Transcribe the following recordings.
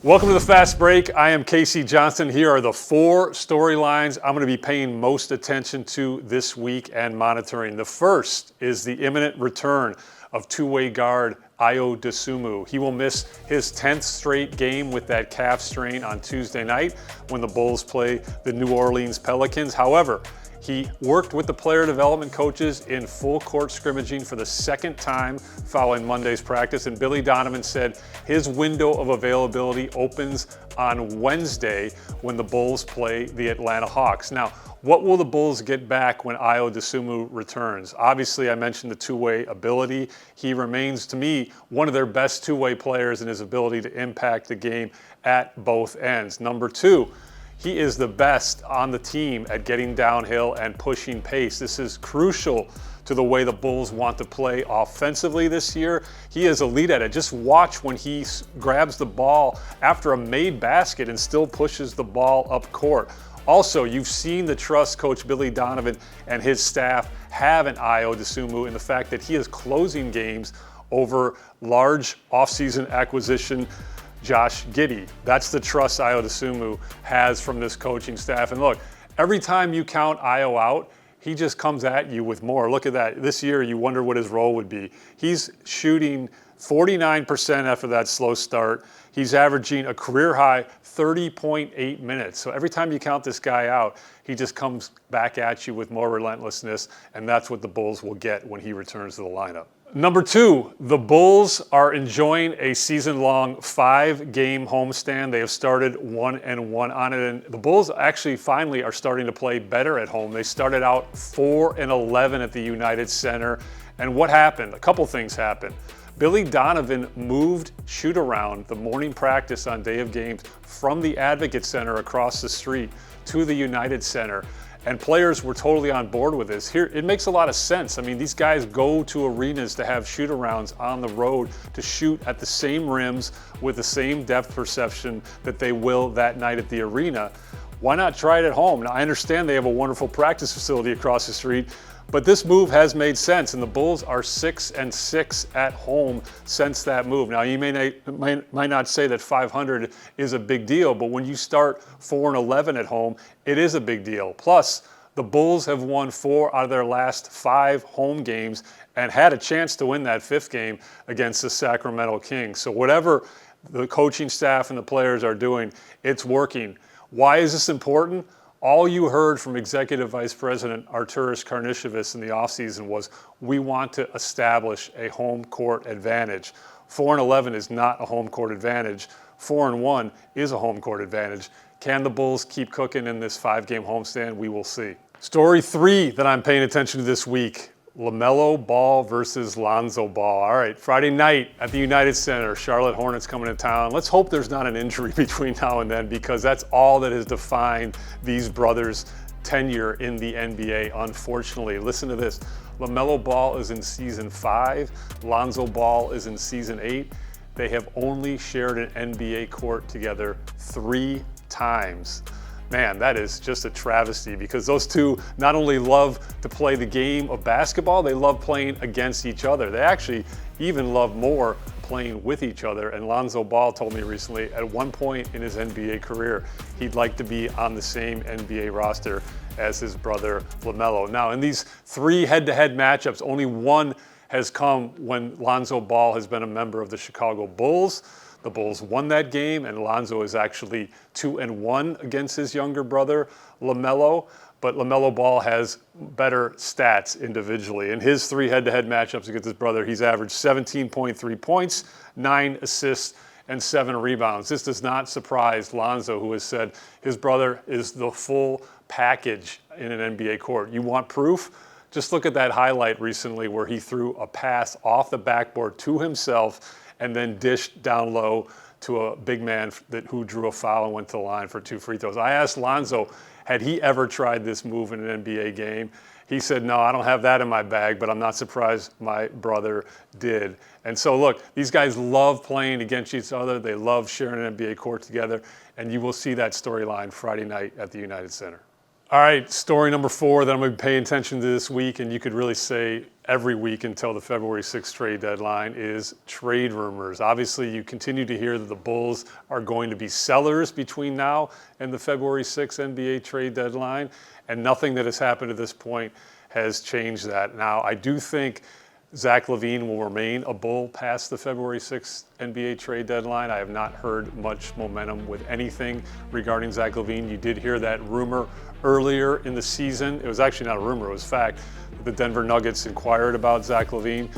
Welcome to the Fast Break. I am Casey Johnson. Here are the 4 storylines I'm going to be paying most attention to this week and monitoring. The first is the imminent return of two-way guard Ayo Dosunmu. He will miss his 10th straight game with that calf strain on Tuesday night when the Bulls play the New Orleans Pelicans. However, he worked with the player development coaches in full court scrimmaging for the second time following Monday's practice, and Billy Donovan said his window of availability opens on Wednesday when the Bulls play the Atlanta Hawks. Now, what will the Bulls get back when Ayo Dosunmu returns? Obviously, I mentioned the two-way ability. He remains, to me, one of their best two-way players in his ability to impact the game at both ends. Number 2, he is the best on the team at getting downhill and pushing pace. This is crucial to the way the Bulls want to play offensively this year. He is elite at it. Just watch when he grabs the ball after a made basket and still pushes the ball up court. Also, you've seen the trust Coach Billy Donovan and his staff have in Ayo Dosunmu in the fact that he is closing games over large offseason acquisition Josh Giddey. That's the trust Ayo Dosunmu has from this coaching staff. And look, every time you count Ayo out, he just comes at you with more. Look at that. This year, you wonder what his role would be. He's shooting 49% after that slow start. He's averaging a career-high 30.8 minutes. So every time you count this guy out, he just comes back at you with more relentlessness, and that's what the Bulls will get when he returns to the lineup. Number 2, the Bulls are enjoying a season-long 5-game homestand. They have started 1-1 on it, and the Bulls actually finally are starting to play better at home. They started out 4-11 at the United Center, and what happened? A couple things happened. Billy Donovan moved shoot-around the morning practice on day of games from the Advocate Center across the street to the United Center. And players were totally on board with this. Here, it makes a lot of sense. I mean, these guys go to arenas to have shoot-arounds on the road to shoot at the same rims with the same depth perception that they will that night at the arena. Why not try it at home? Now, I understand they have a wonderful practice facility across the street, but this move has made sense, and the Bulls are 6-6 at home since that move. Now, you might not say that 500 is a big deal, but when you start 4-11 at home, it is a big deal. Plus, the Bulls have won 4 out of their last 5 home games and had a chance to win that 5th game against the Sacramento Kings. So whatever the coaching staff and the players are doing, it's working. Why is this important? All you heard from Executive Vice President Arturas Karnisovas in the offseason was, we want to establish a home court advantage. 4-11 is not a home court advantage. 4-1 is a home court advantage. Can the Bulls keep cooking in this 5-game homestand? We will see. Story 3 that I'm paying attention to this week: LaMelo Ball versus Lonzo Ball. All right, Friday night at the United Center, Charlotte Hornets coming to town. Let's hope there's not an injury between now and then, because that's all that has defined these brothers' tenure in the NBA, unfortunately. Listen to this. LaMelo Ball is in season 5. Lonzo Ball is in season 8. They have only shared an NBA court together 3 times. Man, that is just a travesty, because those two not only love to play the game of basketball, they love playing against each other. They actually even love more playing with each other. And Lonzo Ball told me recently, at one point in his NBA career, he'd like to be on the same NBA roster as his brother LaMelo. Now, in these 3 head-to-head matchups, only one has come when Lonzo Ball has been a member of the Chicago Bulls. The Bulls won that game, and Lonzo is actually 2-1 against his younger brother, LaMelo. But LaMelo Ball has better stats individually. In his 3 head-to-head matchups against his brother, he's averaged 17.3 points, 9 assists, and 7 rebounds. This does not surprise Lonzo, who has said his brother is the full package in an NBA court. You want proof? Just look at that highlight recently where he threw a pass off the backboard to himself and then dished down low to a big man who drew a foul and went to the line for 2 free throws. I asked Lonzo, had he ever tried this move in an NBA game? He said, no, I don't have that in my bag, but I'm not surprised my brother did. And so look, these guys love playing against each other. They love sharing an NBA court together, and you will see that storyline Friday night at the United Center. All right, story number 4 that I'm going to be paying attention to this week, and you could really say every week until the February 6th trade deadline, is trade rumors. Obviously, you continue to hear that the Bulls are going to be sellers between now and the February 6th NBA trade deadline, and nothing that has happened to this point has changed that. Now, I do think Zach LaVine will remain a Bull past the February 6th NBA trade deadline. I have not heard much momentum with anything regarding Zach LaVine. You did hear that rumor earlier in the season. It was actually not a rumor, it was fact. The Denver Nuggets inquired about Zach LaVine.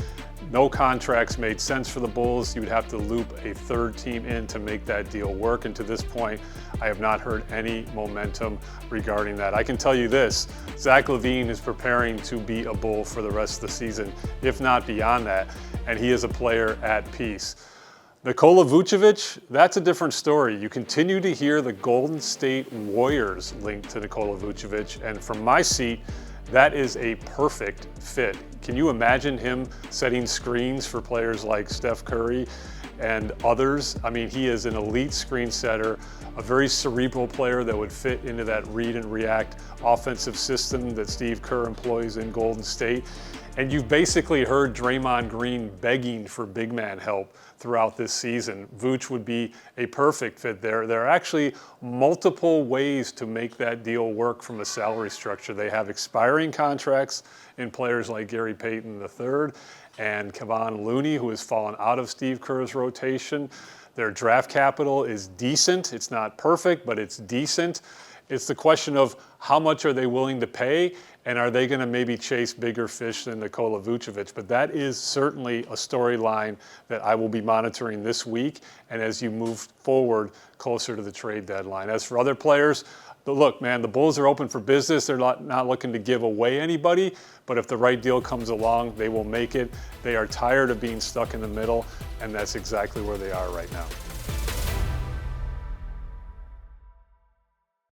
No contracts made sense for the Bulls. You would have to loop a third team in to make that deal work. And to this point, I have not heard any momentum regarding that. I can tell you this, Zach LaVine is preparing to be a Bull for the rest of the season, if not beyond that. And he is a player at peace. Nikola Vucevic, that's a different story. You continue to hear the Golden State Warriors linked to Nikola Vucevic. And from my seat, that is a perfect fit. Can you imagine him setting screens for players like Steph Curry and others? I mean, he is an elite screen setter, a very cerebral player that would fit into that read and react offensive system that Steve Kerr employs in Golden State. And you've basically heard Draymond Green begging for big man help throughout this season. Vooch would be a perfect fit there. There are actually multiple ways to make that deal work from a salary structure. They have expiring contracts in players like Gary Payton III and Kevon Looney, who has fallen out of Steve Kerr's rotation. Their draft capital is decent. It's not perfect, but it's decent. It's the question of how much are they willing to pay, and are they going to maybe chase bigger fish than Nikola Vucevic? But that is certainly a storyline that I will be monitoring this week and as you move forward closer to the trade deadline. As for other players, look, man, the Bulls are open for business. They're not looking to give away anybody, but if the right deal comes along, they will make it. They are tired of being stuck in the middle, and that's exactly where they are right now.